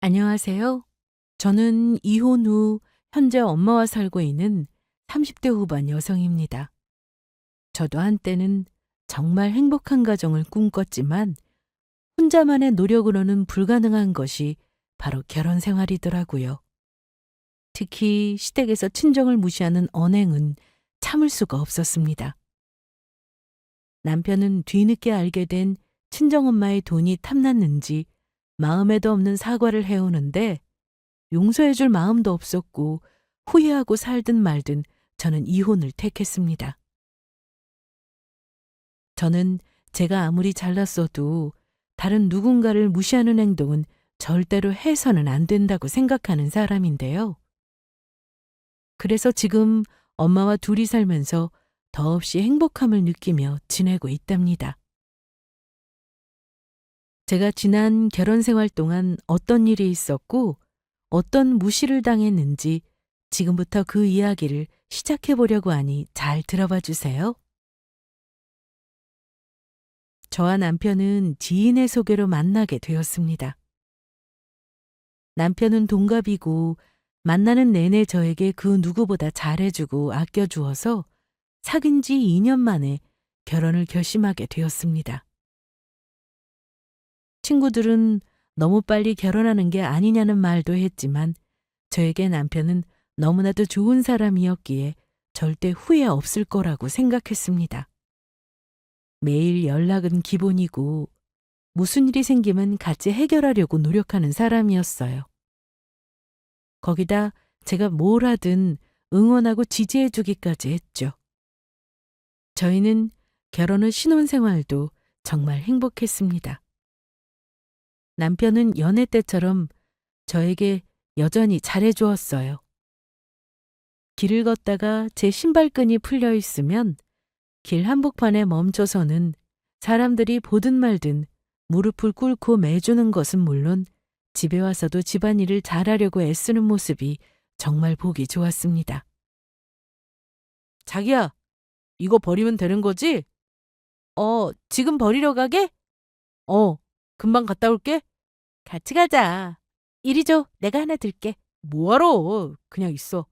안녕하세요. 저는 이혼 후 현재 엄마와 살고 있는 30대 후반 여성입니다. 저도 한때는 정말 행복한 가정을 꿈꿨지만 혼자만의 노력으로는 불가능한 것이 바로 결혼 생활이더라고요. 특히 시댁에서 친정을 무시하는 언행은 참을 수가 없었습니다. 남편은 뒤늦게 알게 된 친정엄마의 돈이 탐났는지 마음에도 없는 사과를 해오는데 용서해줄 마음도 없었고 후회하고 살든 말든 저는 이혼을 택했습니다. 저는 제가 아무리 잘났어도 다른 누군가를 무시하는 행동은 절대로 해서는 안 된다고 생각하는 사람인데요. 그래서 지금 엄마와 둘이 살면서 더없이 행복함을 느끼며 지내고 있답니다. 제가 지난 결혼 생활 동안 어떤 일이 있었고 어떤 무시를 당했는지 지금부터 그 이야기를 시작해 보려고 하니 잘 들어봐 주세요. 저와 남편은 지인의 소개로 만나게 되었습니다. 남편은 동갑이고 만나는 내내 저에게 그 누구보다 잘해주고 아껴주어서 사귄 지 2년 만에 결혼을 결심하게 되었습니다. 친구들은 너무 빨리 결혼하는 게 아니냐는 말도 했지만 저에게 남편은 너무나도 좋은 사람이었기에 절대 후회 없을 거라고 생각했습니다. 매일 연락은 기본이고 무슨 일이 생기면 같이 해결하려고 노력하는 사람이었어요. 거기다 제가 뭘 하든 응원하고 지지해 주기까지 했죠. 저희는 결혼 후 신혼생활도 정말 행복했습니다. 남편은 연애 때처럼 저에게 여전히 잘해 주었어요. 길을 걷다가 제 신발끈이 풀려 있으면 길 한복판에 멈춰서는 사람들이 보든 말든 무릎을 꿇고 매주는 것은 물론 집에 와서도 집안일을 잘하려고 애쓰는 모습이 정말 보기 좋았습니다. 자기야, 이거 버리면 되는 거지? 지금 버리러 가게? 어, 금방 갔다 올게. 같이 가자. 이리 줘, 내가 하나 들게. 뭐하러? 그냥 있어.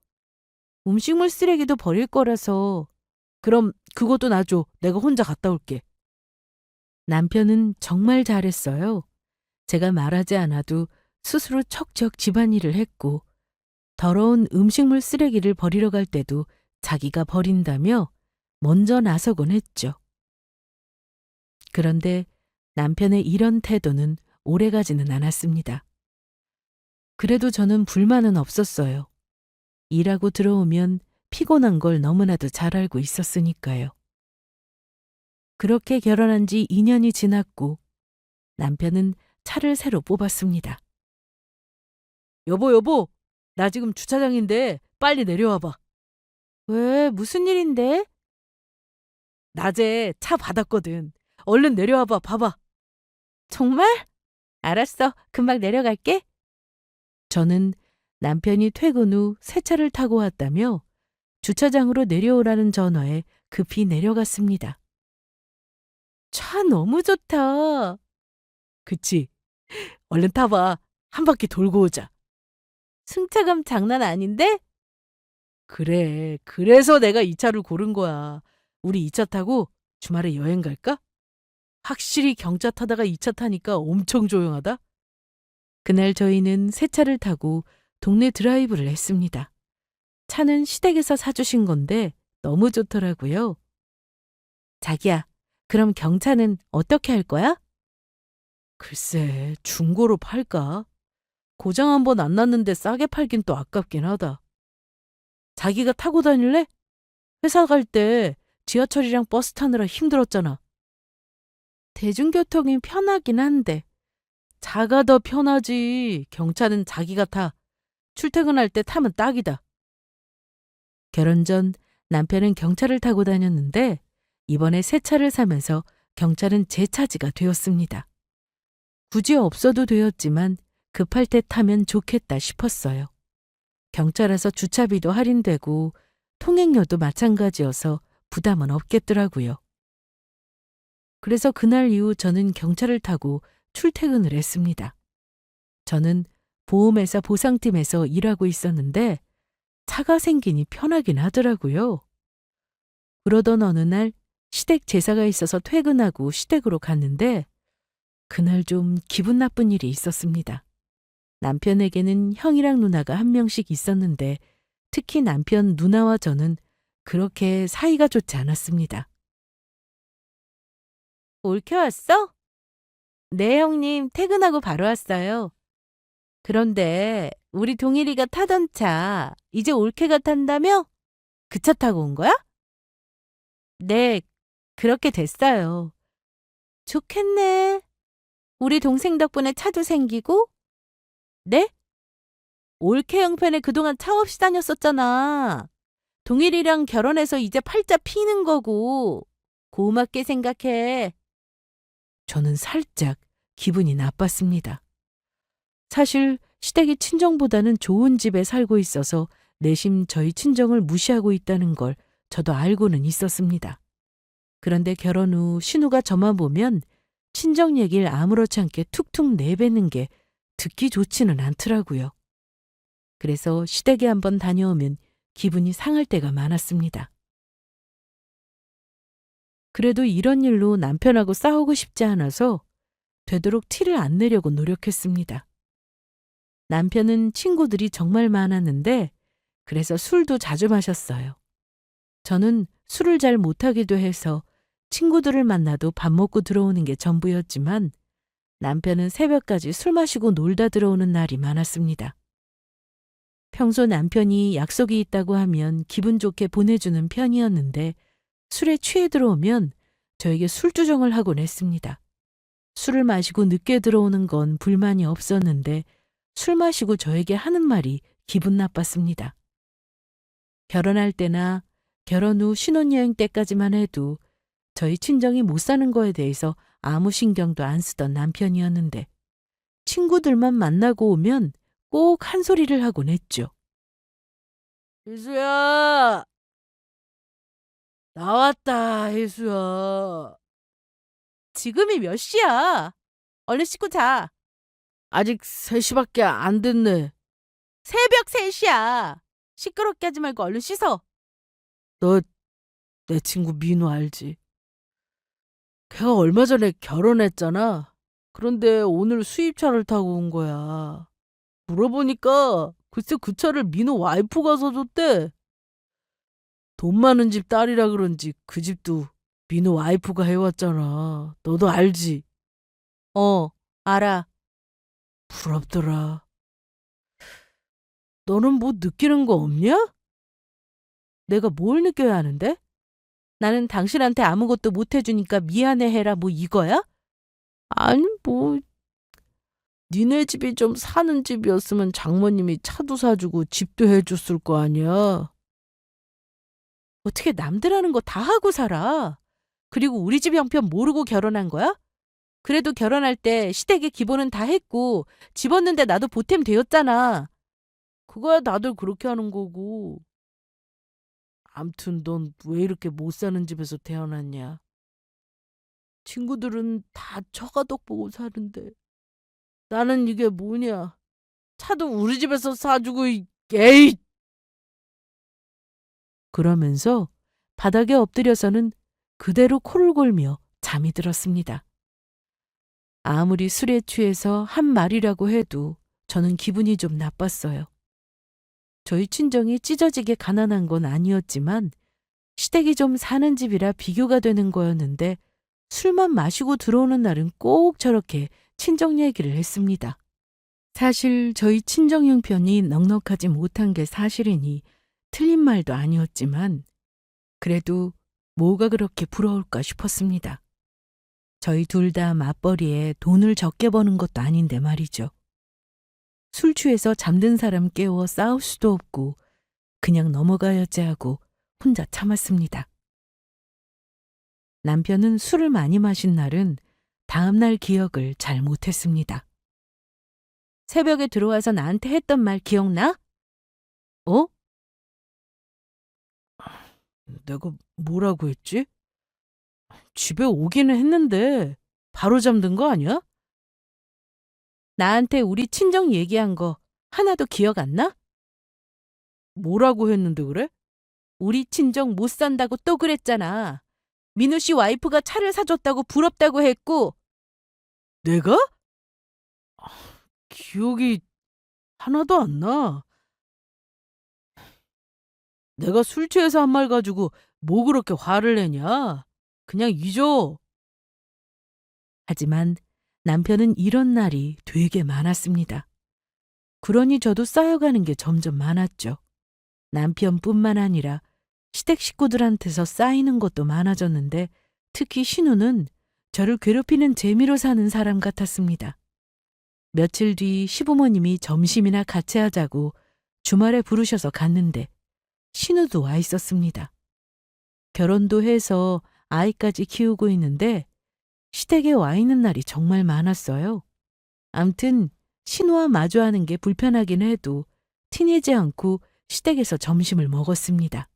음식물 쓰레기도 버릴 거라서. 그럼 그것도 놔줘. 내가 혼자 갔다 올게. 남편은 정말 잘했어요. 제가 말하지 않아도 스스로 척척 집안일을 했고 더러운 음식물 쓰레기를 버리러 갈 때도 자기가 버린다며 먼저 나서곤 했죠. 그런데 남편의 이런 태도는 오래가지는 않았습니다. 그래도 저는 불만은 없었어요. 일하고 들어오면 피곤한 걸 너무나도 잘 알고 있었으니까요. 그렇게 결혼한 지 2년이 지났고 남편은 차를 새로 뽑았습니다. 여보, 나 지금 주차장인데 빨리 내려와봐. 왜, 무슨 일인데? 낮에 차 받았거든. 얼른 내려와봐, 봐봐. 정말? 알았어, 금방 내려갈게. 저는 남편이 퇴근 후 새 차를 타고 왔다며 주차장으로 내려오라는 전화에 급히 내려갔습니다. 차 너무 좋다. 그치? 얼른 타봐. 한 바퀴 돌고 오자. 승차감 장난 아닌데? 그래, 그래서 내가 이 차를 고른 거야. 우리 이 차 타고 주말에 여행 갈까? 확실히 경차 타다가 이 차 타니까 엄청 조용하다. 그날 저희는 새 차를 타고 동네 드라이브를 했습니다. 차는 시댁에서 사주신 건데 너무 좋더라고요. 자기야, 그럼 경차는 어떻게 할 거야? 글쎄, 중고로 팔까? 고장 한 번 안 났는데 싸게 팔긴 또 아깝긴 하다. 자기가 타고 다닐래? 회사 갈 때 지하철이랑 버스 타느라 힘들었잖아. 대중교통이 편하긴 한데 자가 더 편하지. 경차는 자기가 타. 출퇴근할 때 타면 딱이다. 결혼 전 남편은 경차를 타고 다녔는데 이번에 새 차를 사면서 경차는 제 차지가 되었습니다. 굳이 없어도 되었지만 급할 때 타면 좋겠다 싶었어요. 경차라서 주차비도 할인되고 통행료도 마찬가지여서 부담은 없겠더라고요. 그래서 그날 이후 저는 경차를 타고 출퇴근을 했습니다. 저는 보험회사 보상팀에서 일하고 있었는데 차가 생기니 편하긴 하더라고요. 그러던 어느 날 시댁 제사가 있어서 퇴근하고 시댁으로 갔는데 그날 좀 기분 나쁜 일이 있었습니다. 남편에게는 형이랑 누나가 한 명씩 있었는데 특히 남편 누나와 저는 그렇게 사이가 좋지 않았습니다. 올케 왔어? 네, 형님. 퇴근하고 바로 왔어요. 그런데 우리 동일이가 타던 차 이제 올케가 탄다며? 그 차 타고 온 거야? 네, 그렇게 됐어요. 좋겠네. 우리 동생 덕분에 차도 생기고. 네? 올케 형편에 그동안 차 없이 다녔었잖아. 동일이랑 결혼해서 이제 팔자 피는 거고. 고맙게 생각해. 저는 살짝 기분이 나빴습니다. 사실 시댁이 친정보다는 좋은 집에 살고 있어서 내심 저희 친정을 무시하고 있다는 걸 저도 알고는 있었습니다. 그런데 결혼 후 신우가 저만 보면 친정 얘기를 아무렇지 않게 툭툭 내뱉는 게 듣기 좋지는 않더라고요. 그래서 시댁에 한번 다녀오면 기분이 상할 때가 많았습니다. 그래도 이런 일로 남편하고 싸우고 싶지 않아서 되도록 티를 안 내려고 노력했습니다. 남편은 친구들이 정말 많았는데 그래서 술도 자주 마셨어요. 저는 술을 잘 못하기도 해서 친구들을 만나도 밥 먹고 들어오는 게 전부였지만 남편은 새벽까지 술 마시고 놀다 들어오는 날이 많았습니다. 평소 남편이 약속이 있다고 하면 기분 좋게 보내주는 편이었는데 술에 취해 들어오면 저에게 술주정을 하곤 했습니다. 술을 마시고 늦게 들어오는 건 불만이 없었는데 술 마시고 저에게 하는 말이 기분 나빴습니다. 결혼할 때나 결혼 후 신혼여행 때까지만 해도 저희 친정이 못 사는 거에 대해서 아무 신경도 안 쓰던 남편이었는데 친구들만 만나고 오면 꼭 한 소리를 하곤 했죠. 혜수야! 나왔다, 혜수야. 지금이 몇 시야? 얼른 씻고 자. 아직 3시밖에 안 됐네. 새벽 3시야. 시끄럽게 하지 말고 얼른 씻어. 너 내 친구 민우 알지? 걔가 얼마 전에 결혼했잖아. 그런데 오늘 수입차를 타고 온 거야. 물어보니까 글쎄 그 차를 민우 와이프가 사줬대. 돈 많은 집 딸이라 그런지 그 집도 민우 와이프가 해왔잖아. 너도 알지? 알아. 부럽더라. 너는 뭐 느끼는 거 없냐? 내가 뭘 느껴야 하는데? 나는 당신한테 아무것도 못 해주니까 미안해 해라 뭐 이거야? 아니 뭐 니네 집이 좀 사는 집이었으면 장모님이 차도 사주고 집도 해줬을 거 아니야. 어떻게 남들 하는 거 다 하고 살아. 그리고 우리 집 형편 모르고 결혼한 거야? 그래도 결혼할 때 시댁의 기본은 다 했고 집 얻는데 나도 보탬 되었잖아. 그거야 다들 그렇게 하는 거고. 암튼 넌 왜 이렇게 못 사는 집에서 태어났냐? 친구들은 다 처가덕 보고 사는데 나는 이게 뭐냐? 차도 우리 집에서 사주고 에이! 그러면서 바닥에 엎드려서는 그대로 코를 골며 잠이 들었습니다. 아무리 술에 취해서 한 말이라고 해도 저는 기분이 좀 나빴어요. 저희 친정이 찢어지게 가난한 건 아니었지만 시댁이 좀 사는 집이라 비교가 되는 거였는데 술만 마시고 들어오는 날은 꼭 저렇게 친정 얘기를 했습니다. 사실 저희 친정 형편이 넉넉하지 못한 게 사실이니 틀린 말도 아니었지만 그래도 뭐가 그렇게 부러울까 싶었습니다. 저희 둘 다 맞벌이에 돈을 적게 버는 것도 아닌데 말이죠. 술 취해서 잠든 사람 깨워 싸울 수도 없고 그냥 넘어가야지 하고 혼자 참았습니다. 남편은 술을 많이 마신 날은 다음날 기억을 잘 못했습니다. 새벽에 들어와서 나한테 했던 말 기억나? 어? 내가 뭐라고 했지? 집에 오기는 했는데 바로 잠든 거 아니야? 나한테 우리 친정 얘기한 거 하나도 기억 안 나? 뭐라고 했는데 그래? 우리 친정 못 산다고 또 그랬잖아. 민우 씨 와이프가 차를 사줬다고 부럽다고 했고. 내가? 기억이 하나도 안 나. 내가 술 취해서 한 말 가지고 뭐 그렇게 화를 내냐? 그냥 잊어. 하지만 남편은 이런 날이 되게 많았습니다. 그러니 저도 쌓여가는 게 점점 많았죠. 남편뿐만 아니라 시댁 식구들한테서 쌓이는 것도 많아졌는데 특히 신우는 저를 괴롭히는 재미로 사는 사람 같았습니다. 며칠 뒤 시부모님이 점심이나 같이 하자고 주말에 부르셔서 갔는데 신우도 와 있었습니다. 결혼도 해서 아이까지 키우고 있는데 시댁에 와 있는 날이 정말 많았어요. 암튼 신우와 마주하는 게 불편하긴 해도 티내지 않고 시댁에서 점심을 먹었습니다.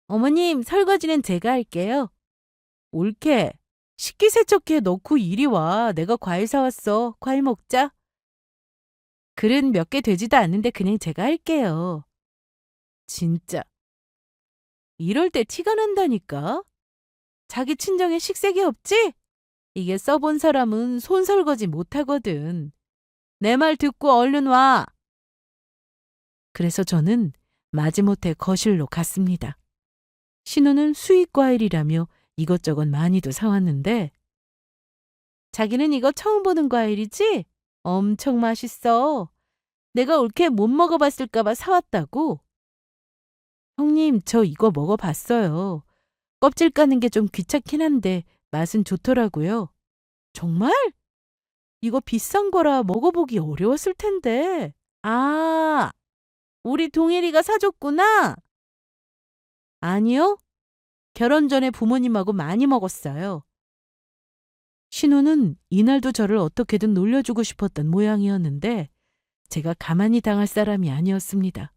어머님, 설거지는 제가 할게요. 옳게. 식기세척기에 넣고 이리 와. 내가 과일 사왔어. 과일 먹자. 그릇 몇 개 되지도 않는데 그냥 제가 할게요. 진짜. 이럴 때 티가 난다니까. 자기 친정에 식색이 없지? 이게 써본 사람은 손설거지 못하거든. 내 말 듣고 얼른 와. 그래서 저는 마지못해 거실로 갔습니다. 신우는 수입과일이라며 이것저것 많이도 사왔는데 자기는 이거 처음 보는 과일이지? 엄청 맛있어. 내가 올케 못 먹어봤을까봐 사왔다고. 형님, 저 이거 먹어봤어요. 껍질 까는 게 좀 귀찮긴 한데 맛은 좋더라고요. 정말? 이거 비싼 거라 먹어보기 어려웠을 텐데. 아, 우리 동일이가 사줬구나. 아니요. 결혼 전에 부모님하고 많이 먹었어요. 신우는 이날도 저를 어떻게든 놀려주고 싶었던 모양이었는데 제가 가만히 당할 사람이 아니었습니다.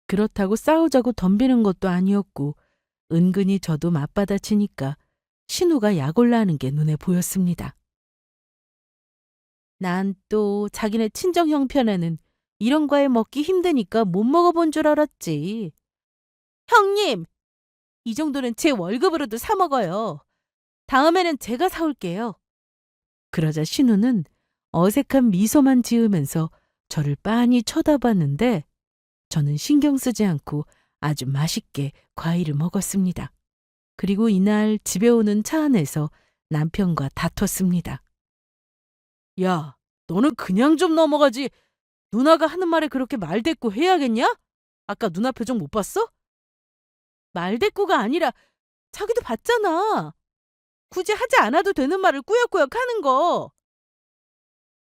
그렇다고 싸우자고 덤비는 것도 아니었고 은근히 저도 맞받아치니까 신우가 약올라하는 게 눈에 보였습니다. 난 또 자기네 친정 형편에는 이런 과일 먹기 힘드니까 못 먹어본 줄 알았지. 형님! 이 정도는 제 월급으로도 사 먹어요. 다음에는 제가 사올게요. 그러자 신우는 어색한 미소만 지으면서 저를 빤히 쳐다봤는데 저는 신경 쓰지 않고 아주 맛있게 과일을 먹었습니다. 그리고 이날 집에 오는 차 안에서 남편과 다퉜습니다. 야, 너는 그냥 좀 넘어가지. 누나가 하는 말에 그렇게 말대꾸 해야겠냐? 아까 누나 표정 못 봤어? 말대꾸가 아니라 자기도 봤잖아. 굳이 하지 않아도 되는 말을 꾸역꾸역 하는 거.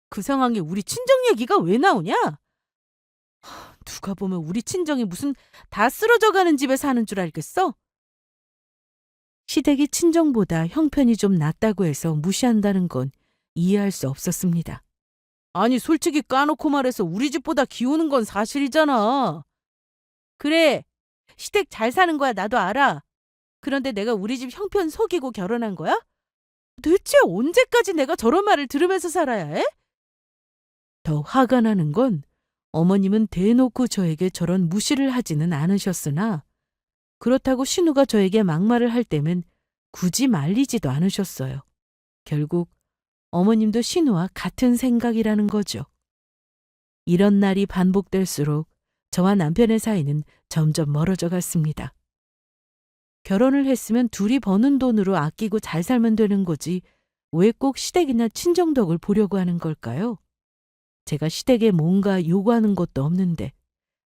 그 상황에 우리 친정 얘기가 왜 나오냐? 누가 보면 우리 친정이 무슨 다 쓰러져 가는 집에 사는 줄 알겠어? 시댁이 친정보다 형편이 좀 낫다고 해서 무시한다는 건 이해할 수 없었습니다. 아니 솔직히 까놓고 말해서 우리 집보다 기우는 건 사실이잖아. 그래, 시댁 잘 사는 거야 나도 알아. 그런데 내가 우리 집 형편 속이고 결혼한 거야? 대체 언제까지 내가 저런 말을 들으면서 살아야 해? 더 화가 나는 건 어머님은 대놓고 저에게 저런 무시를 하지는 않으셨으나 그렇다고 신우가 저에게 막말을 할 때면 굳이 말리지도 않으셨어요. 결국 어머님도 신우와 같은 생각이라는 거죠. 이런 날이 반복될수록 저와 남편의 사이는 점점 멀어져 갔습니다. 결혼을 했으면 둘이 버는 돈으로 아끼고 잘 살면 되는 거지 왜 꼭 시댁이나 친정덕을 보려고 하는 걸까요? 제가 시댁에 뭔가 요구하는 것도 없는데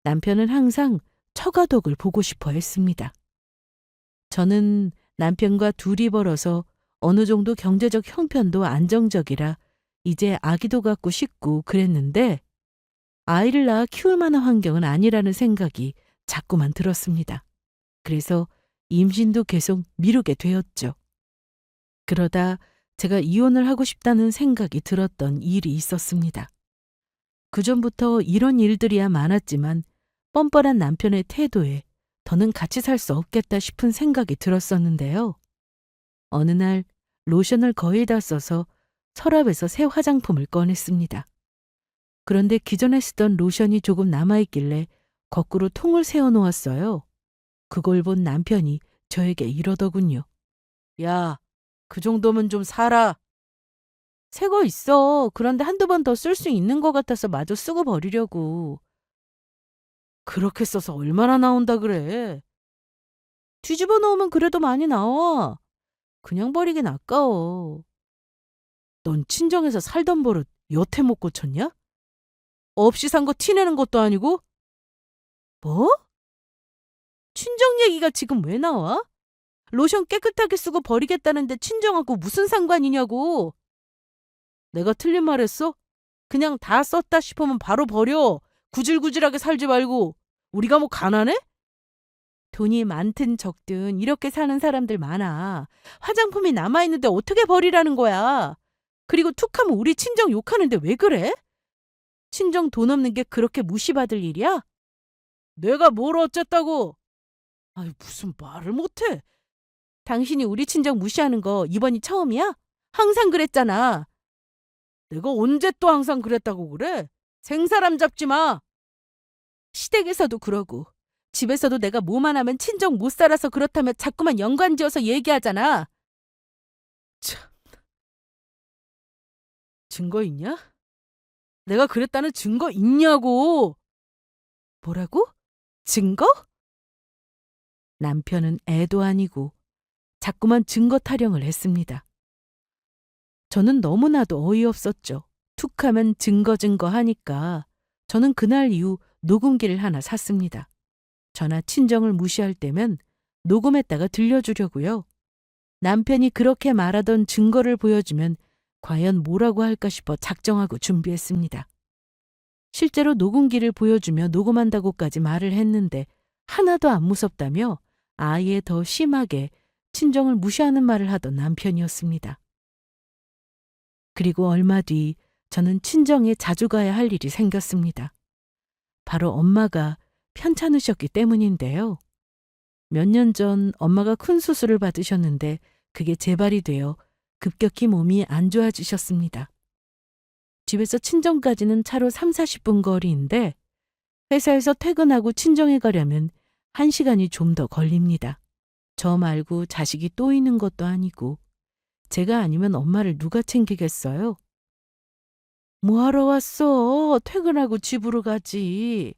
남편은 항상 처가덕을 보고 싶어 했습니다. 저는 남편과 둘이 벌어서 어느 정도 경제적 형편도 안정적이라 이제 아기도 갖고 싶고 그랬는데 아이를 낳아 키울 만한 환경은 아니라는 생각이 자꾸만 들었습니다. 그래서 임신도 계속 미루게 되었죠. 그러다 제가 이혼을 하고 싶다는 생각이 들었던 일이 있었습니다. 그전부터 이런 일들이야 많았지만 뻔뻔한 남편의 태도에 더는 같이 살 수 없겠다 싶은 생각이 들었었는데요. 어느 날 로션을 거의 다 써서 서랍에서 새 화장품을 꺼냈습니다. 그런데 기존에 쓰던 로션이 조금 남아있길래 거꾸로 통을 세워놓았어요. 그걸 본 남편이 저에게 이러더군요. 야, 그 정도면 좀 사라. 새 거 있어. 그런데 한두 번 더 쓸 수 있는 것 같아서 마저 쓰고 버리려고. 그렇게 써서 얼마나 나온다 그래? 뒤집어 놓으면 그래도 많이 나와. 그냥 버리긴 아까워. 넌 친정에서 살던 버릇 여태 못 고쳤냐? 없이 산 거 티내는 것도 아니고? 뭐? 친정 얘기가 지금 왜 나와? 로션 깨끗하게 쓰고 버리겠다는데 친정하고 무슨 상관이냐고. 내가 틀린 말 했어? 그냥 다 썼다 싶으면 바로 버려. 구질구질하게 살지 말고. 우리가 뭐 가난해? 돈이 많든 적든 이렇게 사는 사람들 많아. 화장품이 남아있는데 어떻게 버리라는 거야. 그리고 툭하면 우리 친정 욕하는데 왜 그래? 친정 돈 없는 게 그렇게 무시받을 일이야? 내가 뭘 어쨌다고? 아유, 무슨 말을 못해. 당신이 우리 친정 무시하는 거 이번이 처음이야? 항상 그랬잖아. 내가 언제 또 항상 그랬다고 그래? 생사람 잡지 마. 시댁에서도 그러고 집에서도 내가 뭐만 하면 친정 못 살아서 그렇다며 자꾸만 연관지어서 얘기하잖아. 참, 증거 있냐? 내가 그랬다는 증거 있냐고. 뭐라고? 증거? 남편은 애도 아니고 자꾸만 증거 타령을 했습니다. 저는 너무나도 어이없었죠. 툭하면 증거 하니까 저는 그날 이후 녹음기를 하나 샀습니다. 저나 친정을 무시할 때면 녹음했다가 들려주려고요. 남편이 그렇게 말하던 증거를 보여주면 과연 뭐라고 할까 싶어 작정하고 준비했습니다. 실제로 녹음기를 보여주며 녹음한다고까지 말을 했는데 하나도 안 무섭다며 아예 더 심하게 친정을 무시하는 말을 하던 남편이었습니다. 그리고 얼마 뒤 저는 친정에 자주 가야 할 일이 생겼습니다. 바로 엄마가 편찮으셨기 때문인데요. 몇 년 전 엄마가 큰 수술을 받으셨는데 그게 재발이 되어 급격히 몸이 안 좋아지셨습니다. 집에서 친정까지는 차로 3, 40분 거리인데 회사에서 퇴근하고 친정에 가려면 1시간이 좀 더 걸립니다. 저 말고 자식이 또 있는 것도 아니고 제가 아니면 엄마를 누가 챙기겠어요? 뭐하러 왔어? 퇴근하고 집으로 가지.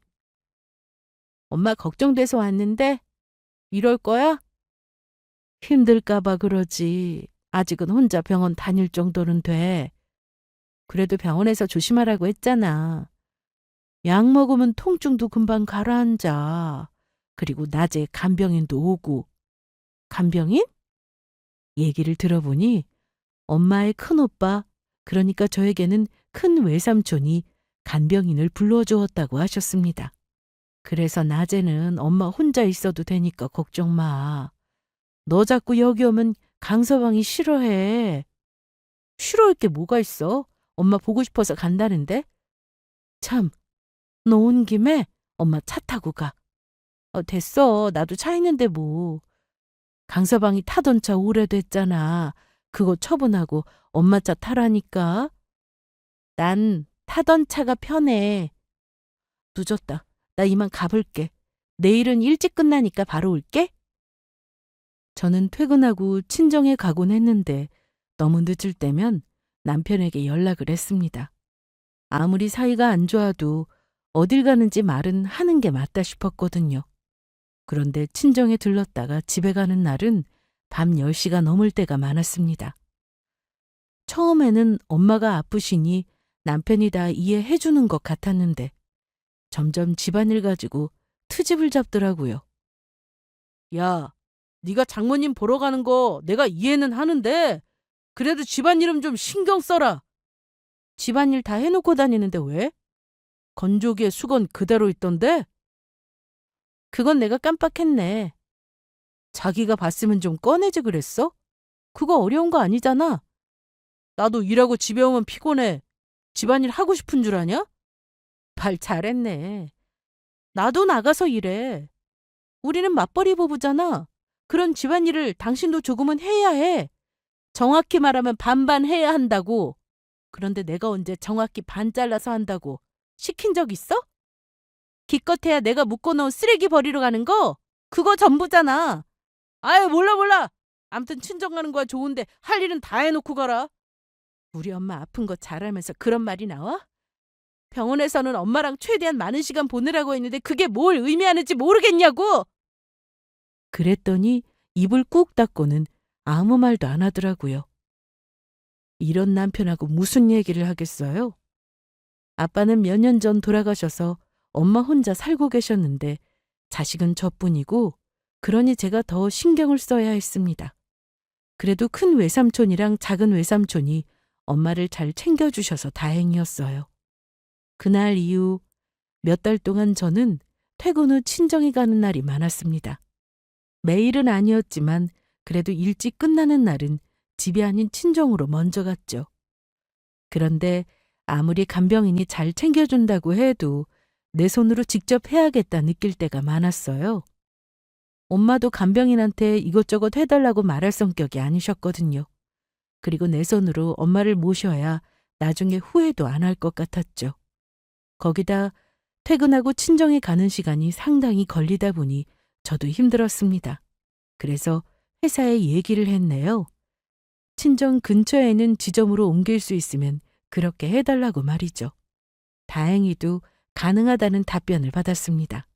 엄마 걱정돼서 왔는데 이럴 거야? 힘들까 봐 그러지. 아직은 혼자 병원 다닐 정도는 돼. 그래도 병원에서 조심하라고 했잖아. 약 먹으면 통증도 금방 가라앉아. 그리고 낮에 간병인도 오고. 간병인? 얘기를 들어보니 엄마의 큰오빠, 그러니까 저에게는 큰 외삼촌이 간병인을 불러주었다고 하셨습니다. 그래서 낮에는 엄마 혼자 있어도 되니까 걱정 마. 너 자꾸 여기 오면 강서방이 싫어해. 싫어할 게 뭐가 있어? 엄마 보고 싶어서 간다는데? 참, 너 온 김에 엄마 차 타고 가. 됐어. 나도 차 있는데 뭐. 강서방이 타던 차 오래됐잖아. 그거 처분하고 엄마 차 타라니까. 난 타던 차가 편해. 늦었다. 나 이만 가볼게. 내일은 일찍 끝나니까 바로 올게. 저는 퇴근하고 친정에 가곤 했는데 너무 늦을 때면 남편에게 연락을 했습니다. 아무리 사이가 안 좋아도 어딜 가는지 말은 하는 게 맞다 싶었거든요. 그런데 친정에 들렀다가 집에 가는 날은 밤 10시가 넘을 때가 많았습니다. 처음에는 엄마가 아프시니 남편이 다 이해해 주는 것 같았는데 점점 집안일 가지고 트집을 잡더라고요. 야, 네가 장모님 보러 가는 거 내가 이해는 하는데 그래도 집안일은 좀 신경 써라. 집안일 다 해놓고 다니는데 왜? 건조기에 수건 그대로 있던데? 그건 내가 깜빡했네. 자기가 봤으면 좀 꺼내지 그랬어? 그거 어려운 거 아니잖아. 나도 일하고 집에 오면 피곤해. 집안일 하고 싶은 줄 아냐? 말 잘했네. 나도 나가서 일해. 우리는 맞벌이 부부잖아. 그런 집안일을 당신도 조금은 해야 해. 정확히 말하면 반반 해야 한다고. 그런데 내가 언제 정확히 반 잘라서 한다고 시킨 적 있어? 기껏해야 내가 묶어놓은 쓰레기 버리러 가는 거 그거 전부잖아. 아유 몰라. 암튼 친정 가는 거야 좋은데 할 일은 다 해놓고 가라. 우리 엄마 아픈 거 잘 알면서 그런 말이 나와? 병원에서는 엄마랑 최대한 많은 시간 보내라고 했는데 그게 뭘 의미하는지 모르겠냐고. 그랬더니 입을 꾹 닫고는 아무 말도 안 하더라고요. 이런 남편하고 무슨 얘기를 하겠어요? 아빠는 몇 년 전 돌아가셔서 엄마 혼자 살고 계셨는데 자식은 저뿐이고 그러니 제가 더 신경을 써야 했습니다. 그래도 큰 외삼촌이랑 작은 외삼촌이 엄마를 잘 챙겨주셔서 다행이었어요. 그날 이후 몇 달 동안 저는 퇴근 후 친정에 가는 날이 많았습니다. 매일은 아니었지만 그래도 일찍 끝나는 날은 집이 아닌 친정으로 먼저 갔죠. 그런데 아무리 간병인이 잘 챙겨준다고 해도 내 손으로 직접 해야겠다 느낄 때가 많았어요. 엄마도 간병인한테 이것저것 해달라고 말할 성격이 아니셨거든요. 그리고 내 손으로 엄마를 모셔야 나중에 후회도 안 할 것 같았죠. 거기다 퇴근하고 친정에 가는 시간이 상당히 걸리다 보니 저도 힘들었습니다. 그래서 회사에 얘기를 했네요. 친정 근처에는 지점으로 옮길 수 있으면 그렇게 해달라고 말이죠. 다행히도 가능하다는 답변을 받았습니다.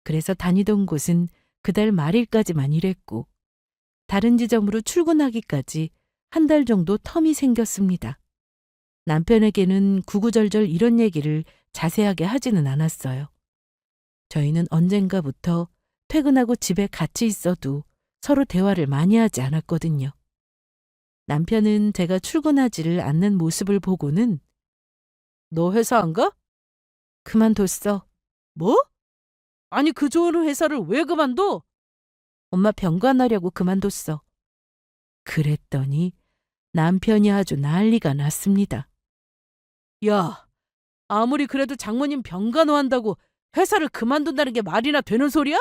그래서 다니던 곳은 그달 말일까지만 일했고 다른 지점으로 출근하기까지 한 달 정도 텀이 생겼습니다. 남편에게는 구구절절 이런 얘기를 자세하게 하지는 않았어요. 저희는 언젠가부터 퇴근하고 집에 같이 있어도 서로 대화를 많이 하지 않았거든요. 남편은 제가 출근하지를 않는 모습을 보고는 너 회사 안 가? 그만뒀어. 뭐? 아니 그 좋은 회사를 왜 그만둬? 엄마 병간하려고 그만뒀어. 그랬더니 남편이 아주 난리가 났습니다. 야, 아무리 그래도 장모님 병간호한다고 회사를 그만둔다는 게 말이나 되는 소리야?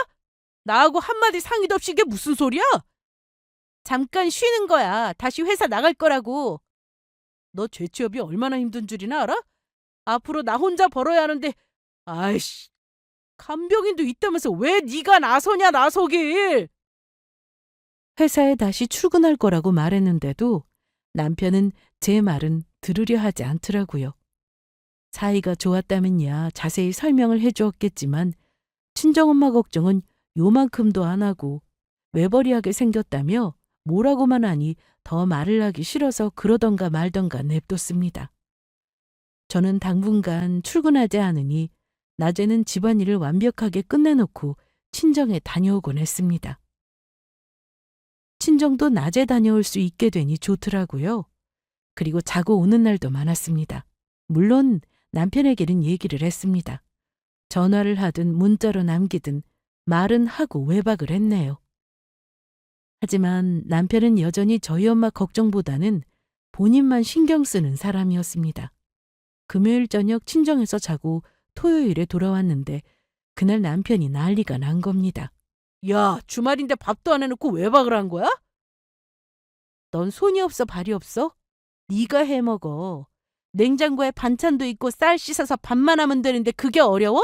나하고 한마디 상의도 없이 이게 무슨 소리야? 잠깐 쉬는 거야. 다시 회사 나갈 거라고. 너 재취업이 얼마나 힘든 줄이나 알아? 앞으로 나 혼자 벌어야 하는데 아이씨, 간병인도 있다면서 왜 네가 나서냐 나서길. 회사에 다시 출근할 거라고 말했는데도 남편은 제 말은 들으려 하지 않더라고요. 사이가 좋았다면야 자세히 설명을 해주었겠지만 친정엄마 걱정은 요만큼도 안 하고 외벌이하게 생겼다며 뭐라고만 하니 더 말을 하기 싫어서 그러던가 말던가 냅뒀습니다. 저는 당분간 출근하지 않으니 낮에는 집안일을 완벽하게 끝내놓고 친정에 다녀오곤 했습니다. 친정도 낮에 다녀올 수 있게 되니 좋더라고요. 그리고 자고 오는 날도 많았습니다. 물론 남편에게는 얘기를 했습니다. 전화를 하든 문자로 남기든 말은 하고 외박을 했네요. 하지만 남편은 여전히 저희 엄마 걱정보다는 본인만 신경 쓰는 사람이었습니다. 금요일 저녁 친정에서 자고 토요일에 돌아왔는데 그날 남편이 난리가 난 겁니다. 야, 주말인데 밥도 안 해놓고 외박을 한 거야? 넌 손이 없어 발이 없어? 네가 해먹어. 냉장고에 반찬도 있고 쌀 씻어서 밥만 하면 되는데 그게 어려워?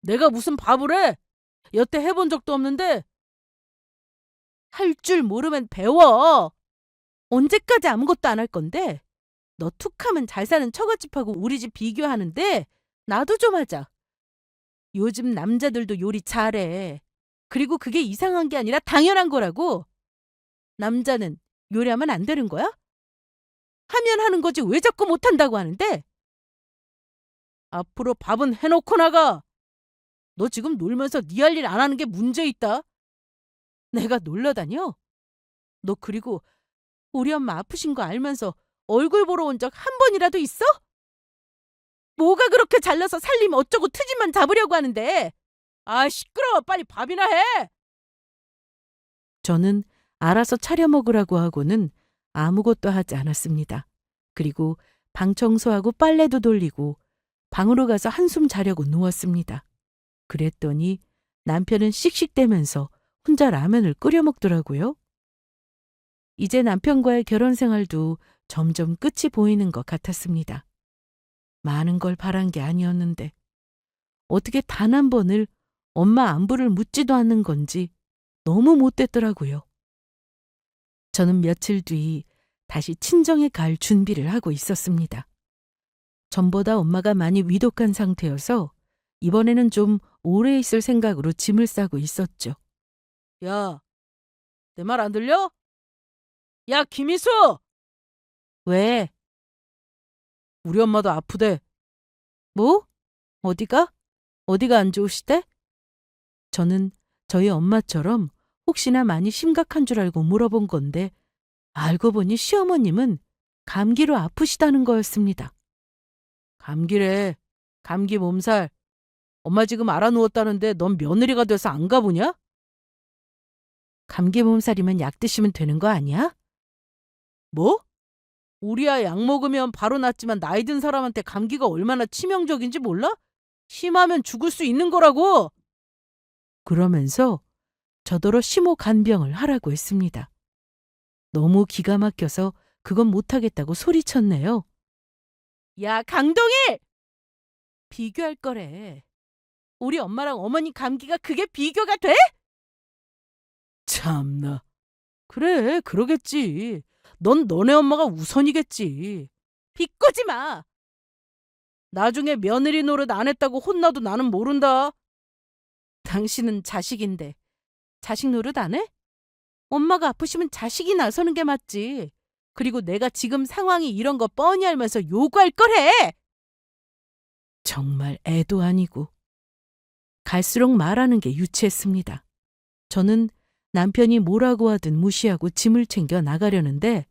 내가 무슨 밥을 해? 여태 해본 적도 없는데. 할 줄 모르면 배워. 언제까지 아무것도 안 할 건데? 너 툭하면 잘 사는 처갓집하고 우리 집 비교하는데 나도 좀 하자. 요즘 남자들도 요리 잘해. 그리고 그게 이상한 게 아니라 당연한 거라고. 남자는 요리하면 안 되는 거야? 하면 하는 거지 왜 자꾸 못한다고 하는데? 앞으로 밥은 해놓고 나가. 너 지금 놀면서 네 할 일 안 하는 게 문제 있다. 내가 놀러 다녀? 너 그리고 우리 엄마 아프신 거 알면서 얼굴 보러 온 적 한 번이라도 있어? 뭐가 그렇게 잘나서 살림 어쩌고 트집만 잡으려고 하는데. 아 시끄러워. 빨리 밥이나 해. 저는 알아서 차려 먹으라고 하고는 아무것도 하지 않았습니다. 그리고 방 청소하고 빨래도 돌리고 방으로 가서 한숨 자려고 누웠습니다. 그랬더니 남편은 씩씩대면서 혼자 라면을 끓여 먹더라고요. 이제 남편과의 결혼 생활도 점점 끝이 보이는 것 같았습니다. 많은 걸 바란 게 아니었는데 어떻게 단 한 번을 엄마 안부를 묻지도 않는 건지 너무 못됐더라고요. 저는 며칠 뒤 다시 친정에 갈 준비를 하고 있었습니다. 전보다 엄마가 많이 위독한 상태여서 이번에는 좀 오래 있을 생각으로 짐을 싸고 있었죠. 야, 내 말 안 들려? 야, 김희수! 왜? 우리 엄마도 아프대. 뭐? 어디가? 어디가 안 좋으시대? 저는 저희 엄마처럼 혹시나 많이 심각한 줄 알고 물어본 건데 알고 보니 시어머님은 감기로 아프시다는 거였습니다. 감기래. 감기 몸살. 엄마 지금 알아누웠다는데 넌 며느리가 돼서 안 가보냐? 감기 몸살이면 약 드시면 되는 거 아니야? 뭐? 우리 아이 약 먹으면 바로 낫지만 나이 든 사람한테 감기가 얼마나 치명적인지 몰라? 심하면 죽을 수 있는 거라고! 그러면서 저더러 심호 간병을 하라고 했습니다. 너무 기가 막혀서 그건 못하겠다고 소리쳤네요. 야, 강동일! 비교할 거래. 우리 엄마랑 어머니 감기가 그게 비교가 돼? 참나. 그래, 그러겠지. 넌 너네 엄마가 우선이겠지. 비꼬지 마. 나중에 며느리 노릇 안 했다고 혼나도 나는 모른다. 당신은 자식인데 자식 노릇 안 해? 엄마가 아프시면 자식이 나서는 게 맞지. 그리고 내가 지금 상황이 이런 거 뻔히 알면서 요구할 거래. 정말 애도 아니고. 갈수록 말하는 게 유치했습니다. 저는 남편이 뭐라고 하든 무시하고 짐을 챙겨 나가려는데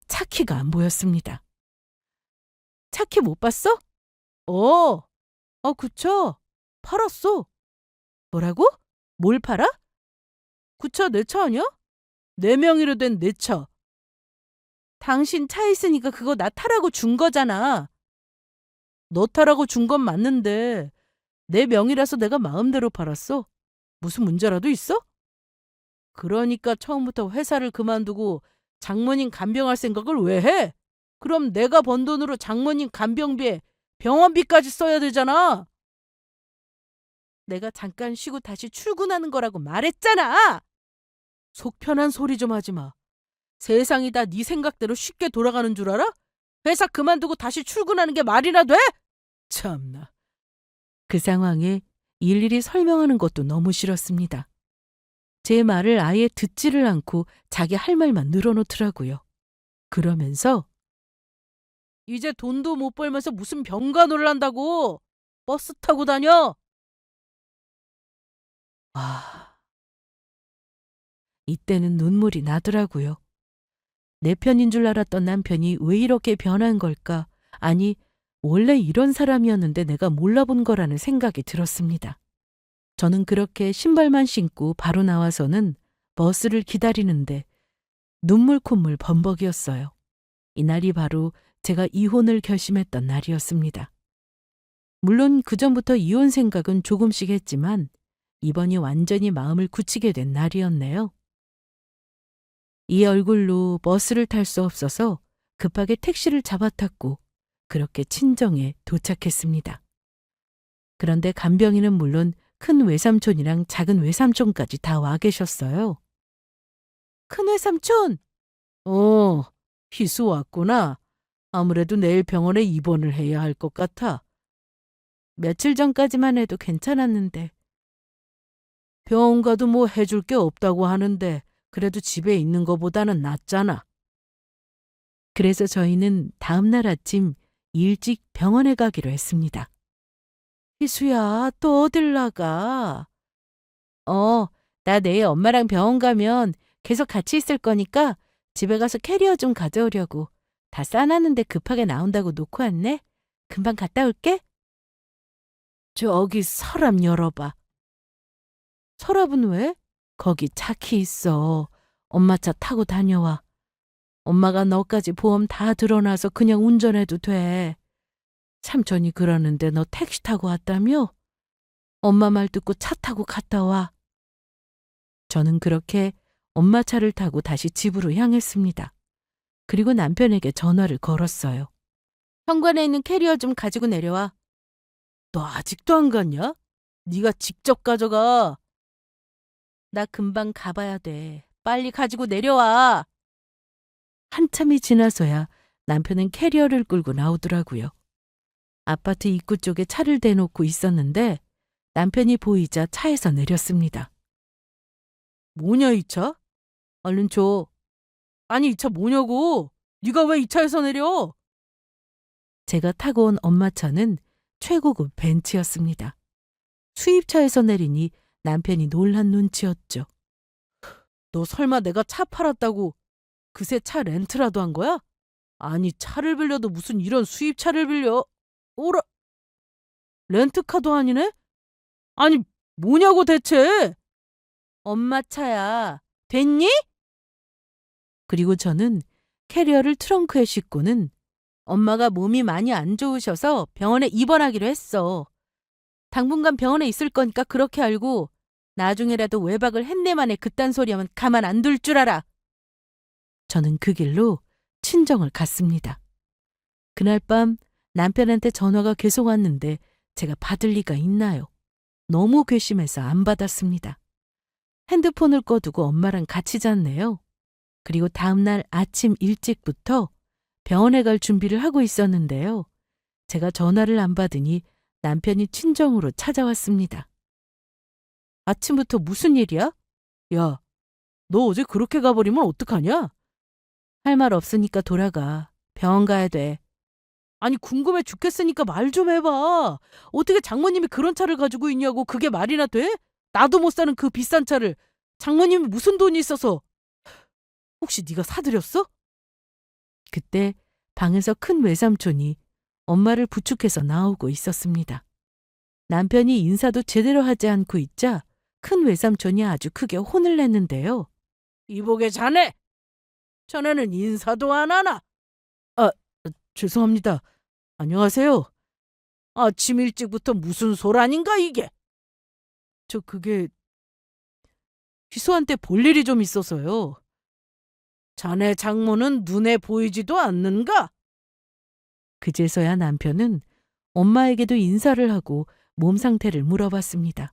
차키가 안 보였습니다. 차키 못 봤어? 그쵸. 팔았어. 뭐라고? 뭘 팔아? 그 차 내 차 아니야? 4명이로 된 내 차. 당신 차 있으니까 그거 나 타라고 준 거잖아. 너 타라고 준 건 맞는데 내 명이라서 내가 마음대로 팔았어. 무슨 문제라도 있어? 그러니까 처음부터 회사를 그만두고 장모님 간병할 생각을 왜 해? 그럼 내가 번 돈으로 장모님 간병비에 병원비까지 써야 되잖아. 내가 잠깐 쉬고 다시 출근하는 거라고 말했잖아. 속 편한 소리 좀 하지 마. 세상이 다 네 생각대로 쉽게 돌아가는 줄 알아? 회사 그만두고 다시 출근하는 게 말이나 돼? 참나. 그 상황에 일일이 설명하는 것도 너무 싫었습니다. 제 말을 아예 듣지를 않고 자기 할 말만 늘어놓더라고요. 그러면서 이제 돈도 못 벌면서 무슨 병가 놀란다고. 버스 타고 다녀. 와, 이때는 눈물이 나더라고요. 내 편인 줄 알았던 남편이 왜 이렇게 변한 걸까? 아니, 원래 이런 사람이었는데 내가 몰라본 거라는 생각이 들었습니다. 저는 그렇게 신발만 신고 바로 나와서는 버스를 기다리는데 눈물 콧물 범벅이었어요. 이날이 바로 제가 이혼을 결심했던 날이었습니다. 물론 그전부터 이혼 생각은 조금씩 했지만 이번이 완전히 마음을 굳히게 된 날이었네요. 이 얼굴로 버스를 탈 수 없어서 급하게 택시를 잡아탔고 그렇게 친정에 도착했습니다. 그런데 간병인은 물론 큰 외삼촌이랑 작은 외삼촌까지 다 와 계셨어요. 큰 외삼촌! 희수 왔구나. 아무래도 내일 병원에 입원을 해야 할 것 같아. 며칠 전까지만 해도 괜찮았는데. 병원 가도 뭐 해줄 게 없다고 하는데 그래도 집에 있는 거보다는 낫잖아. 그래서 저희는 다음 날 아침 일찍 병원에 가기로 했습니다. 희수야, 또 어딜 나가? 나 내일 엄마랑 병원 가면 계속 같이 있을 거니까 집에 가서 캐리어 좀 가져오려고. 다 싸놨는데 급하게 나온다고 놓고 왔네. 금방 갔다 올게. 저기 서랍 열어봐. 서랍은 왜? 거기 차키 있어. 엄마 차 타고 다녀와. 엄마가 너까지 보험 다 들어놔서 그냥 운전해도 돼. 삼촌이 그러는데 너 택시 타고 왔다며? 엄마 말 듣고 차 타고 갔다 와. 저는 그렇게 엄마 차를 타고 다시 집으로 향했습니다. 그리고 남편에게 전화를 걸었어요. 현관에 있는 캐리어 좀 가지고 내려와. 너 아직도 안 갔냐? 네가 직접 가져가. 나 금방 가봐야 돼. 빨리 가지고 내려와. 한참이 지나서야 남편은 캐리어를 끌고 나오더라고요. 아파트 입구 쪽에 차를 대놓고 있었는데 남편이 보이자 차에서 내렸습니다. 뭐냐 이 차? 얼른 줘. 아니 이 차 뭐냐고. 네가 왜 이 차에서 내려? 제가 타고 온 엄마 차는 최고급 벤츠였습니다. 수입차에서 내리니 남편이 놀란 눈치였죠. 너 설마 내가 차 팔았다고 그새 차 렌트라도 한 거야? 아니 차를 빌려도 무슨 이런 수입차를 빌려. 오라. 렌트카도 아니네? 아니 뭐냐고 대체. 엄마 차야. 됐니? 그리고 저는 캐리어를 트렁크에 싣고는 엄마가 몸이 많이 안 좋으셔서 병원에 입원하기로 했어. 당분간 병원에 있을 거니까 그렇게 알고 나중에라도 외박을 했네만에 그딴 소리 하면 가만 안 둘 줄 알아. 저는 그 길로 친정을 갔습니다. 그날 밤 남편한테 전화가 계속 왔는데 제가 받을 리가 있나요? 너무 괘씸해서 안 받았습니다. 핸드폰을 꺼두고 엄마랑 같이 잤네요. 그리고 다음날 아침 일찍부터 병원에 갈 준비를 하고 있었는데요. 제가 전화를 안 받으니 남편이 친정으로 찾아왔습니다. 아침부터 무슨 일이야? 야, 너 어제 그렇게 가버리면 어떡하냐? 할 말 없으니까 돌아가. 병원 가야 돼. 아니 궁금해 죽겠으니까 말 좀 해봐. 어떻게 장모님이 그런 차를 가지고 있냐고. 그게 말이나 돼? 나도 못 사는 그 비싼 차를 장모님이 무슨 돈이 있어서. 혹시 네가 사들였어? 그때 방에서 큰 외삼촌이 엄마를 부축해서 나오고 있었습니다. 남편이 인사도 제대로 하지 않고 있자 큰 외삼촌이 아주 크게 혼을 냈는데요. 이보게 자네! 자네는 인사도 안 하나? 아, 죄송합니다. 안녕하세요. 아침 일찍부터 무슨 소란인가 이게? 저 그게 희수한테 볼 일이 좀 있어서요. 자네 장모는 눈에 보이지도 않는가? 그제서야 남편은 엄마에게도 인사를 하고 몸 상태를 물어봤습니다.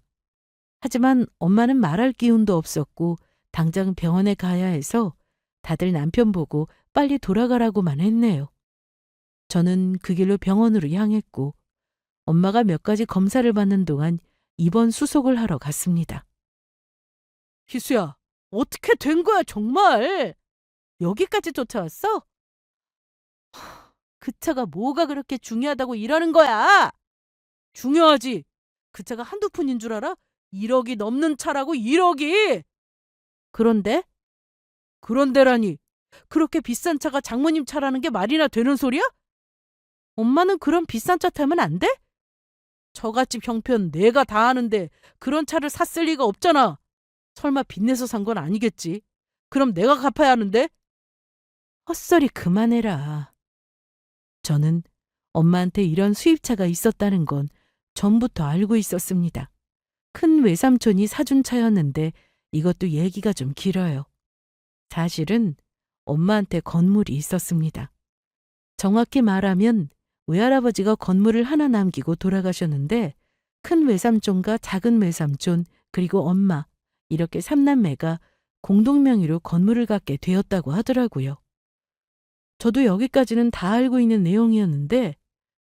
하지만 엄마는 말할 기운도 없었고 당장 병원에 가야 해서 다들 남편 보고 빨리 돌아가라고만 했네요. 저는 그 길로 병원으로 향했고 엄마가 몇 가지 검사를 받는 동안 입원 수속을 하러 갔습니다. 희수야, 어떻게 된 거야 정말? 여기까지 쫓아왔어? 그 차가 뭐가 그렇게 중요하다고 이러는 거야? 중요하지. 그 차가 한두 푼인 줄 알아? 1억이 넘는 차라고 1억이. 그런데? 그런데라니. 그렇게 비싼 차가 장모님 차라는 게 말이나 되는 소리야? 엄마는 그런 비싼 차 타면 안 돼? 저갓집 형편 내가 다 아는데 그런 차를 샀을 리가 없잖아. 설마 빚내서 산 건 아니겠지. 그럼 내가 갚아야 하는데? 헛소리 그만해라. 저는 엄마한테 이런 수입차가 있었다는 건 전부터 알고 있었습니다. 큰 외삼촌이 사준 차였는데 이것도 얘기가 좀 길어요. 사실은 엄마한테 건물이 있었습니다. 정확히 말하면 외할아버지가 건물을 하나 남기고 돌아가셨는데 큰 외삼촌과 작은 외삼촌 그리고 엄마 이렇게 3남매가 공동명의로 건물을 갖게 되었다고 하더라고요. 저도 여기까지는 다 알고 있는 내용이었는데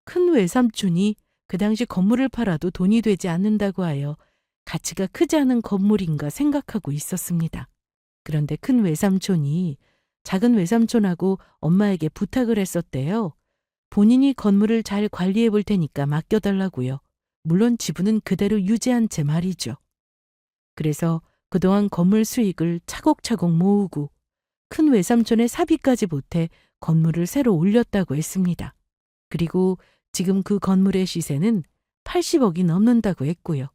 큰 외삼촌이 그 당시 건물을 팔아도 돈이 되지 않는다고 하여 가치가 크지 않은 건물인가 생각하고 있었습니다. 그런데 큰 외삼촌이 작은 외삼촌하고 엄마에게 부탁을 했었대요. 본인이 건물을 잘 관리해 볼 테니까 맡겨달라고요. 물론 지분은 그대로 유지한 채 말이죠. 그래서 그동안 건물 수익을 차곡차곡 모으고 큰 외삼촌의 사비까지 보태 건물을 새로 올렸다고 했습니다. 그리고 지금 그 건물의 시세는 80억이 넘는다고 했고요.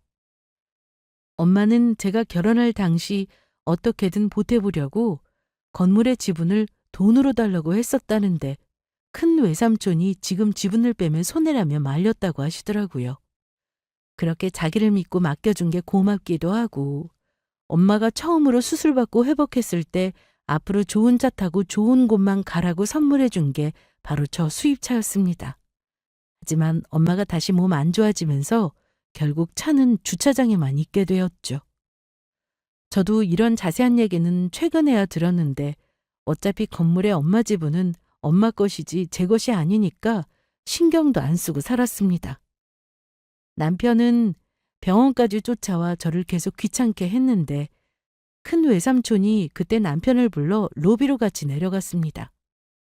엄마는 제가 결혼할 당시 어떻게든 보태보려고 건물의 지분을 돈으로 달라고 했었다는데 큰 외삼촌이 지금 지분을 빼면 손해라며 말렸다고 하시더라고요. 그렇게 자기를 믿고 맡겨준 게 고맙기도 하고 엄마가 처음으로 수술받고 회복했을 때 앞으로 좋은 차 타고 좋은 곳만 가라고 선물해 준 게 바로 저 수입차였습니다. 하지만 엄마가 다시 몸 안 좋아지면서 결국 차는 주차장에만 있게 되었죠. 저도 이런 자세한 얘기는 최근에야 들었는데 어차피 건물의 엄마 지분은 엄마 것이지 제 것이 아니니까 신경도 안 쓰고 살았습니다. 남편은 병원까지 쫓아와 저를 계속 귀찮게 했는데 큰 외삼촌이 그때 남편을 불러 로비로 같이 내려갔습니다.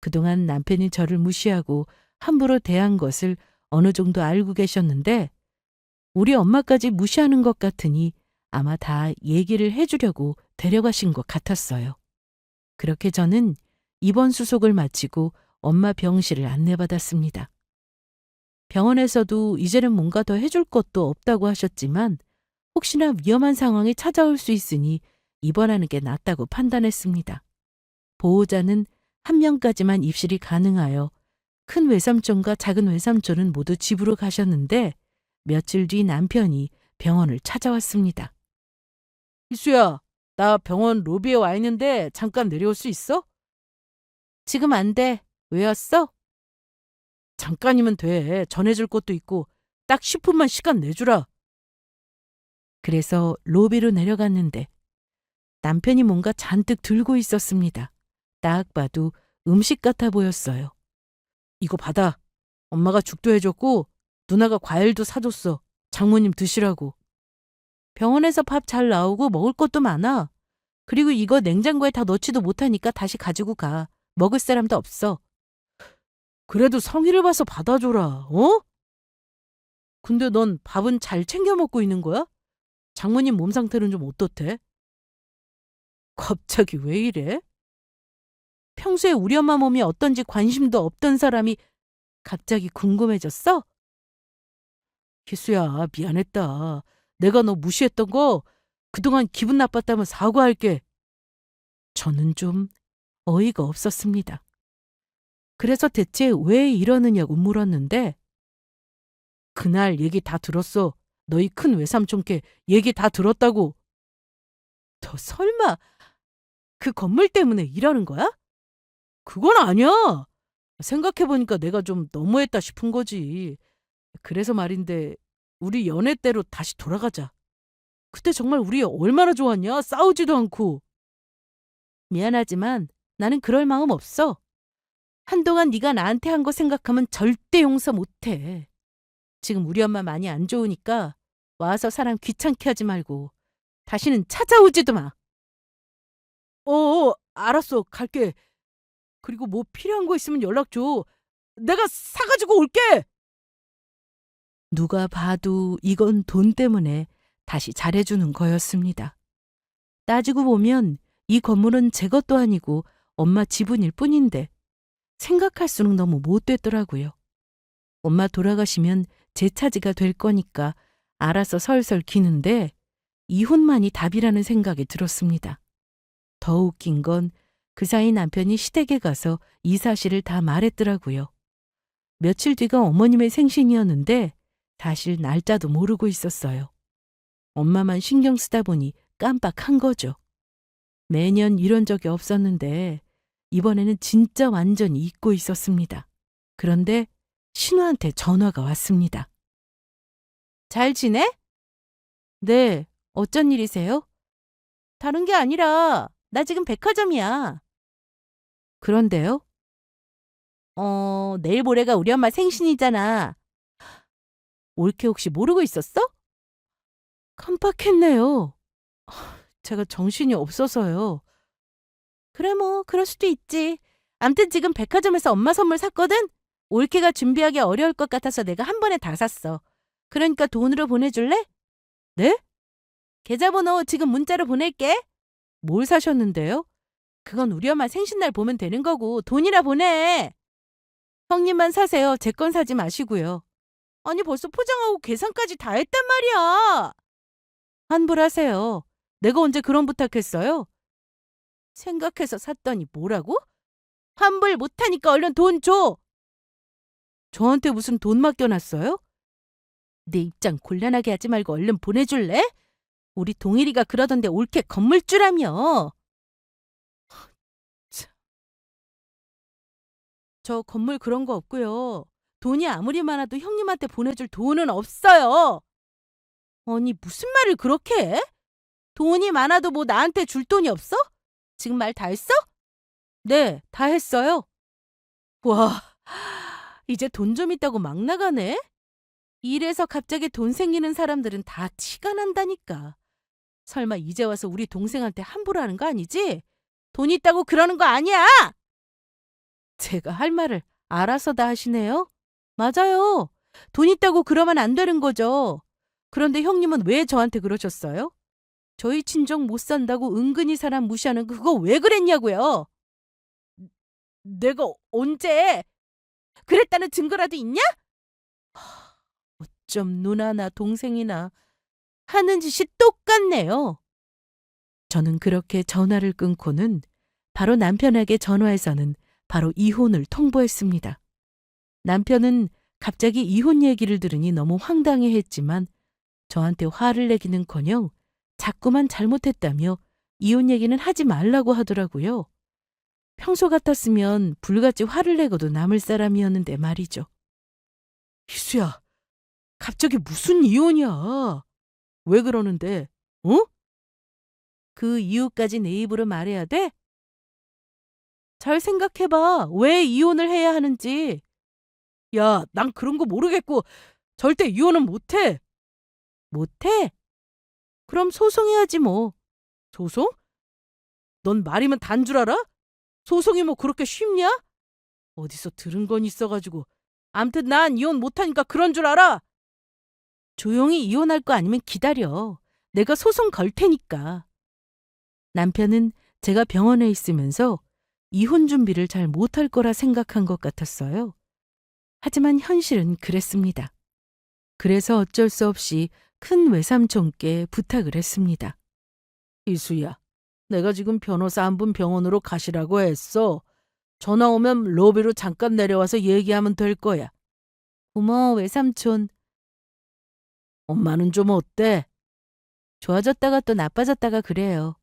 그동안 남편이 저를 무시하고 함부로 대한 것을 어느 정도 알고 계셨는데 우리 엄마까지 무시하는 것 같으니 아마 다 얘기를 해주려고 데려가신 것 같았어요. 그렇게 저는 입원 수속을 마치고 엄마 병실을 안내받았습니다. 병원에서도 이제는 뭔가 더 해줄 것도 없다고 하셨지만 혹시나 위험한 상황이 찾아올 수 있으니 입원하는 게 낫다고 판단했습니다. 보호자는 한 명까지만 입실이 가능하여 큰 외삼촌과 작은 외삼촌은 모두 집으로 가셨는데 며칠 뒤 남편이 병원을 찾아왔습니다. 희수야, 나 병원 로비에 와 있는데 잠깐 내려올 수 있어? 지금 안 돼. 왜 왔어? 잠깐이면 돼. 전해줄 것도 있고 딱 10분만 시간 내주라. 그래서 로비로 내려갔는데 남편이 뭔가 잔뜩 들고 있었습니다. 딱 봐도 음식 같아 보였어요. 이거 받아. 엄마가 죽도 해줬고 누나가 과일도 사줬어. 장모님 드시라고. 병원에서 밥 잘 나오고 먹을 것도 많아. 그리고 이거 냉장고에 다 넣지도 못하니까 다시 가지고 가. 먹을 사람도 없어. 그래도 성의를 봐서 받아줘라. 어? 근데 넌 밥은 잘 챙겨 먹고 있는 거야? 장모님 몸 상태는 좀 어떻대? 갑자기 왜 이래? 평소에 우리 엄마 몸이 어떤지 관심도 없던 사람이 갑자기 궁금해졌어? 희수야, 미안했다. 내가 너 무시했던 거 그동안 기분 나빴다면 사과할게. 저는 좀 어이가 없었습니다. 그래서 대체 왜 이러느냐고 물었는데 그날 얘기 다 들었어. 너희 큰 외삼촌께 얘기 다 들었다고. 너 설마 그 건물 때문에 이러는 거야? 그건 아니야. 생각해보니까 내가 좀 너무했다 싶은 거지. 그래서 말인데 우리 연애 때로 다시 돌아가자. 그때 정말 우리 얼마나 좋았냐? 싸우지도 않고. 미안하지만 나는 그럴 마음 없어. 한동안 네가 나한테 한 거 생각하면 절대 용서 못해. 지금 우리 엄마 많이 안 좋으니까 와서 사람 귀찮게 하지 말고 다시는 찾아오지도 마. 알았어. 갈게. 그리고 뭐 필요한 거 있으면 연락 줘. 내가 사가지고 올게. 누가 봐도 이건 돈 때문에 다시 잘해주는 거였습니다. 따지고 보면 이 건물은 제 것도 아니고 엄마 지분일 뿐인데 생각할수록 너무 못됐더라고요. 엄마 돌아가시면 제 차지가 될 거니까 알아서 설설 기는데 이혼만이 답이라는 생각이 들었습니다. 더 웃긴 건 그 사이 남편이 시댁에 가서 이 사실을 다 말했더라고요. 며칠 뒤가 어머님의 생신이었는데 사실 날짜도 모르고 있었어요. 엄마만 신경 쓰다 보니 깜빡한 거죠. 매년 이런 적이 없었는데 이번에는 진짜 완전히 잊고 있었습니다. 그런데 신우한테 전화가 왔습니다. 잘 지내? 네, 어쩐 일이세요? 다른 게 아니라 나 지금 백화점이야. 그런데요? 내일 모레가 우리 엄마 생신이잖아. 올케 혹시 모르고 있었어? 깜빡했네요. 제가 정신이 없어서요. 그래 뭐 그럴 수도 있지. 암튼 지금 백화점에서 엄마 선물 샀거든? 올케가 준비하기 어려울 것 같아서 내가 한 번에 다 샀어. 그러니까 돈으로 보내줄래? 네? 계좌번호 지금 문자로 보낼게. 뭘 사셨는데요? 그건 우리 엄마 생신날 보면 되는 거고 돈이나 보내. 형님만 사세요. 제 건 사지 마시고요. 아니 벌써 포장하고 계산까지 다 했단 말이야. 환불하세요. 내가 언제 그런 부탁했어요? 생각해서 샀더니 뭐라고? 환불 못하니까 얼른 돈 줘. 저한테 무슨 돈 맡겨놨어요? 내 입장 곤란하게 하지 말고 얼른 보내줄래? 우리 동일이가 그러던데 올케 건물주라며. 저 건물 그런 거 없고요. 돈이 아무리 많아도 형님한테 보내줄 돈은 없어요. 아니, 무슨 말을 그렇게 해? 돈이 많아도 뭐 나한테 줄 돈이 없어? 지금 말 다 했어? 네, 다 했어요. 와, 이제 돈 좀 있다고 막 나가네? 일해서 갑자기 돈 생기는 사람들은 다 티가 난다니까. 설마 이제 와서 우리 동생한테 함부로 하는 거 아니지? 돈 있다고 그러는 거 아니야! 제가 할 말을 알아서 다 하시네요. 맞아요. 돈 있다고 그러면 안 되는 거죠. 그런데 형님은 왜 저한테 그러셨어요? 저희 친정 못 산다고 은근히 사람 무시하는 그거 왜 그랬냐고요? 내가 언제 그랬다는 증거라도 있냐? 어쩜 누나나 동생이나 하는 짓이 똑같네요. 저는 그렇게 전화를 끊고는 바로 남편에게 전화해서는 바로 이혼을 통보했습니다. 남편은 갑자기 이혼 얘기를 들으니 너무 황당해했지만 저한테 화를 내기는커녕 자꾸만 잘못했다며 이혼 얘기는 하지 말라고 하더라고요. 평소 같았으면 불같이 화를 내고도 남을 사람이었는데 말이죠. 희수야, 갑자기 무슨 이혼이야? 왜 그러는데? 어? 그 이유까지 내 입으로 말해야 돼? 잘 생각해봐. 왜 이혼을 해야 하는지. 야, 난 그런 거 모르겠고 절대 이혼은 못해. 못해? 그럼 소송해야지 뭐. 소송? 넌 말이면 단 줄 알아? 소송이 뭐 그렇게 쉽냐? 어디서 들은 건 있어가지고. 암튼 난 이혼 못하니까 그런 줄 알아. 조용히 이혼할 거 아니면 기다려. 내가 소송 걸 테니까. 남편은 제가 병원에 있으면서 이혼 준비를 잘 못할 거라 생각한 것 같았어요. 하지만 현실은 그랬습니다. 그래서 어쩔 수 없이 큰 외삼촌께 부탁을 했습니다. 이수야, 내가 지금 변호사 한 분 병원으로 가시라고 했어. 전화 오면 로비로 잠깐 내려와서 얘기하면 될 거야. 고마워, 외삼촌. 엄마는 좀 어때? 좋아졌다가 또 나빠졌다가 그래요.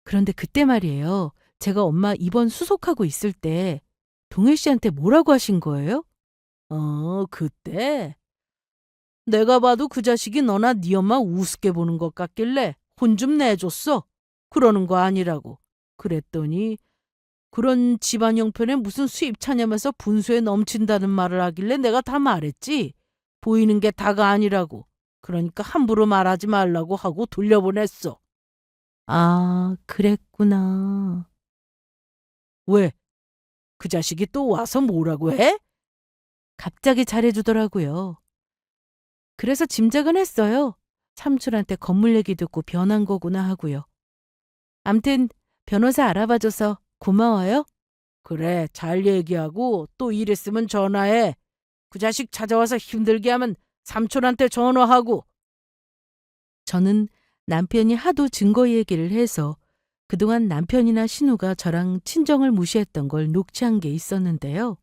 그런데 그때 말이에요. 제가 엄마 입원 수속하고 있을 때 동일 씨한테 뭐라고 하신 거예요? 그때? 내가 봐도 그 자식이 너나 네 엄마 우습게 보는 것 같길래 혼 좀 내줬어. 그러는 거 아니라고. 그랬더니 그런 집안 형편에 무슨 수입 차냐면서 분수에 넘친다는 말을 하길래 내가 다 말했지. 보이는 게 다가 아니라고. 그러니까 함부로 말하지 말라고 하고 돌려보냈어. 아, 그랬구나. 왜? 그 자식이 또 와서 뭐라고 해? 갑자기 잘해주더라고요. 그래서 짐작은 했어요. 삼촌한테 건물 얘기 듣고 변한 거구나 하고요. 암튼 변호사 알아봐줘서 고마워요. 그래, 잘 얘기하고 또 일 있으면 전화해. 그 자식 찾아와서 힘들게 하면 삼촌한테 전화하고. 저는 남편이 하도 증거 얘기를 해서 그동안 남편이나 신우가 저랑 친정을 무시했던 걸 녹취한 게 있었는데요.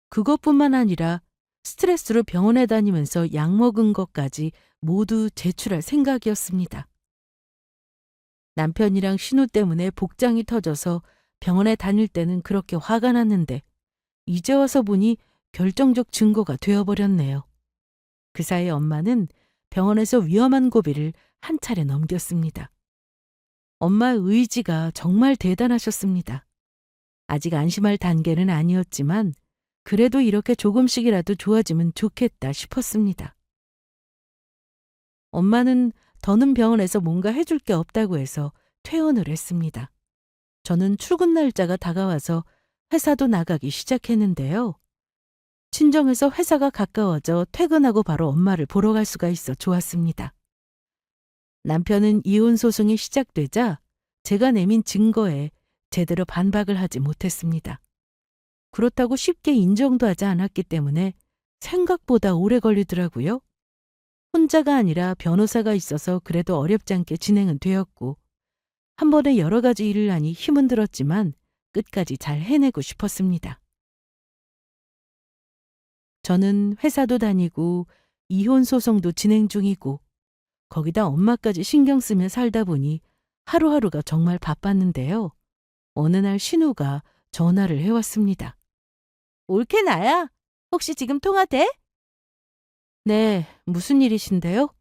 그것뿐만 아니라 스트레스로 병원에 다니면서 약 먹은 것까지 모두 제출할 생각이었습니다. 남편이랑 신우 때문에 복장이 터져서 병원에 다닐 때는 그렇게 화가 났는데 이제 와서 보니 결정적 증거가 되어버렸네요. 그 사이 엄마는 병원에서 위험한 고비를 한 차례 넘겼습니다. 엄마의 의지가 정말 대단하셨습니다. 아직 안심할 단계는 아니었지만 그래도 이렇게 조금씩이라도 좋아지면 좋겠다 싶었습니다. 엄마는 더는 병원에서 뭔가 해줄 게 없다고 해서 퇴원을 했습니다. 저는 출근 날짜가 다가와서 회사도 나가기 시작했는데요. 친정에서 회사가 가까워져 퇴근하고 바로 엄마를 보러 갈 수가 있어 좋았습니다. 남편은 이혼 소송이 시작되자 제가 내민 증거에 제대로 반박을 하지 못했습니다. 그렇다고 쉽게 인정도 하지 않았기 때문에 생각보다 오래 걸리더라고요. 혼자가 아니라 변호사가 있어서 그래도 어렵지 않게 진행은 되었고 한 번에 여러 가지 일을 하니 힘은 들었지만 끝까지 잘 해내고 싶었습니다. 저는 회사도 다니고 이혼 소송도 진행 중이고 거기다 엄마까지 신경 쓰며 살다 보니 하루하루가 정말 바빴는데요. 어느 날 신우가 전화를 해왔습니다. 옳게 나야. 혹시 지금 통화 돼? 네, 무슨 일이신데요?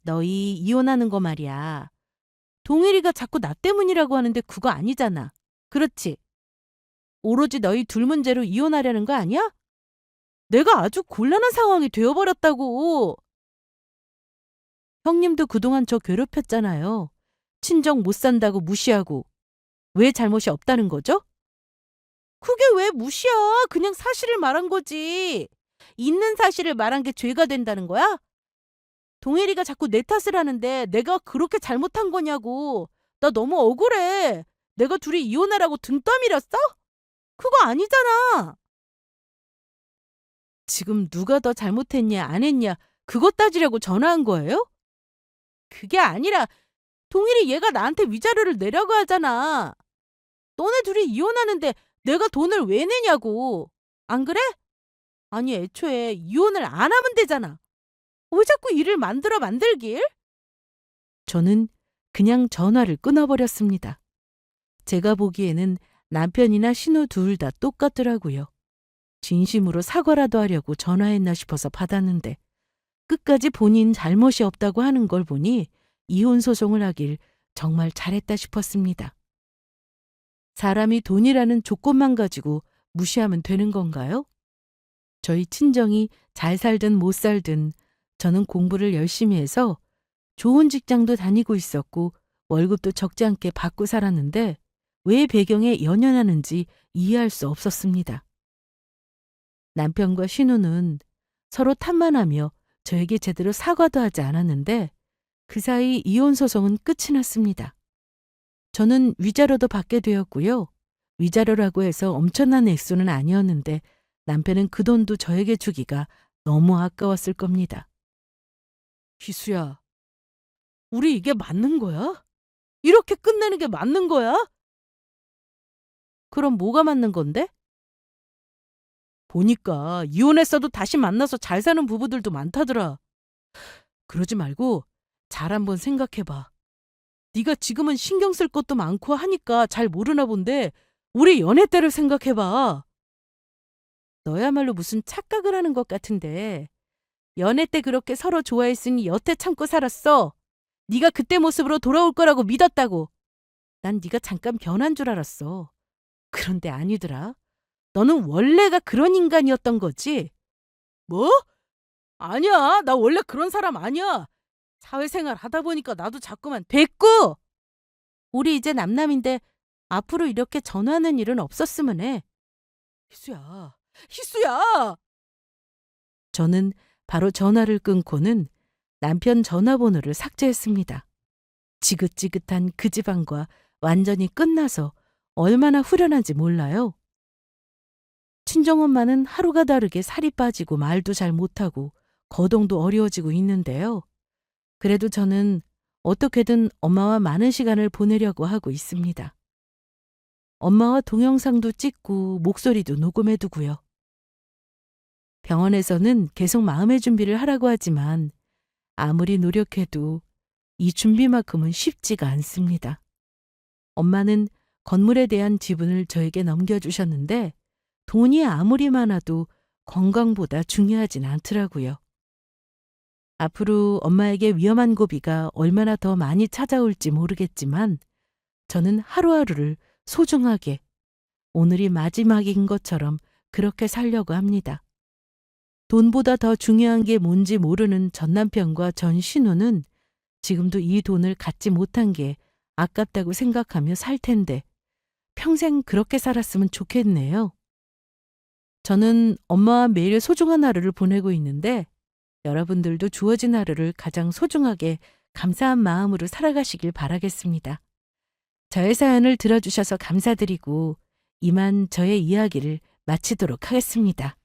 너희 이혼하는 거 말이야. 동일이가 자꾸 나 때문이라고 하는데 그거 아니잖아. 그렇지? 오로지 너희 둘 문제로 이혼하려는 거 아니야? 내가 아주 곤란한 상황이 되어버렸다고. 형님도 그동안 저 괴롭혔잖아요. 친정 못 산다고 무시하고. 왜 잘못이 없다는 거죠? 그게 왜 무시야? 그냥 사실을 말한 거지. 있는 사실을 말한 게 죄가 된다는 거야? 동혜리가 자꾸 내 탓을 하는데 내가 그렇게 잘못한 거냐고. 나 너무 억울해. 내가 둘이 이혼하라고 등 떠밀었어? 그거 아니잖아. 지금 누가 더 잘못했냐 안 했냐 그것 따지려고 전화한 거예요? 그게 아니라 동일이 얘가 나한테 위자료를 내라고 하잖아. 너네 둘이 이혼하는데 내가 돈을 왜 내냐고. 안 그래? 아니 애초에 이혼을 안 하면 되잖아. 왜 자꾸 일을 만들길? 저는 그냥 전화를 끊어버렸습니다. 제가 보기에는 남편이나 신우 둘 다 똑같더라고요. 진심으로 사과라도 하려고 전화했나 싶어서 받았는데 끝까지 본인 잘못이 없다고 하는 걸 보니 이혼 소송을 하길 정말 잘했다 싶었습니다. 사람이 돈이라는 조건만 가지고 무시하면 되는 건가요? 저희 친정이 잘 살든 못 살든 저는 공부를 열심히 해서 좋은 직장도 다니고 있었고 월급도 적지 않게 받고 살았는데 왜 배경에 연연하는지 이해할 수 없었습니다. 남편과 신우는 서로 탓만하며 저에게 제대로 사과도 하지 않았는데 그 사이 이혼 소송은 끝이 났습니다. 저는 위자료도 받게 되었고요. 위자료라고 해서 엄청난 액수는 아니었는데 남편은 그 돈도 저에게 주기가 너무 아까웠을 겁니다. 희수야, 우리 이게 맞는 거야? 이렇게 끝내는 게 맞는 거야? 그럼 뭐가 맞는 건데? 보니까 이혼했어도 다시 만나서 잘 사는 부부들도 많다더라. 그러지 말고 잘 한번 생각해봐. 네가 지금은 신경 쓸 것도 많고 하니까 잘 모르나 본데 우리 연애 때를 생각해봐. 너야말로 무슨 착각을 하는 것 같은데 연애 때 그렇게 서로 좋아했으니 여태 참고 살았어. 네가 그때 모습으로 돌아올 거라고 믿었다고. 난 네가 잠깐 변한 줄 알았어. 그런데 아니더라. 너는 원래가 그런 인간이었던 거지? 뭐? 아니야. 나 원래 그런 사람 아니야. 사회생활 하다 보니까 나도 자꾸만 됐고! 우리 이제 남남인데 앞으로 이렇게 전화하는 일은 없었으면 해. 희수야, 희수야! 저는 바로 전화를 끊고는 남편 전화번호를 삭제했습니다. 지긋지긋한 그 집안과 완전히 끝나서 얼마나 후련한지 몰라요. 친정엄마는 하루가 다르게 살이 빠지고 말도 잘 못하고 거동도 어려워지고 있는데요. 그래도 저는 어떻게든 엄마와 많은 시간을 보내려고 하고 있습니다. 엄마와 동영상도 찍고 목소리도 녹음해두고요. 병원에서는 계속 마음의 준비를 하라고 하지만 아무리 노력해도 이 준비만큼은 쉽지가 않습니다. 엄마는 건물에 대한 지분을 저에게 넘겨주셨는데 돈이 아무리 많아도 건강보다 중요하진 않더라고요. 앞으로 엄마에게 위험한 고비가 얼마나 더 많이 찾아올지 모르겠지만 저는 하루하루를 소중하게 오늘이 마지막인 것처럼 그렇게 살려고 합니다. 돈보다 더 중요한 게 뭔지 모르는 전 남편과 전 신우는 지금도 이 돈을 갖지 못한 게 아깝다고 생각하며 살 텐데 평생 그렇게 살았으면 좋겠네요. 저는 엄마와 매일 소중한 하루를 보내고 있는데 여러분들도 주어진 하루를 가장 소중하게 감사한 마음으로 살아가시길 바라겠습니다. 저의 사연을 들어주셔서 감사드리고 이만 저의 이야기를 마치도록 하겠습니다.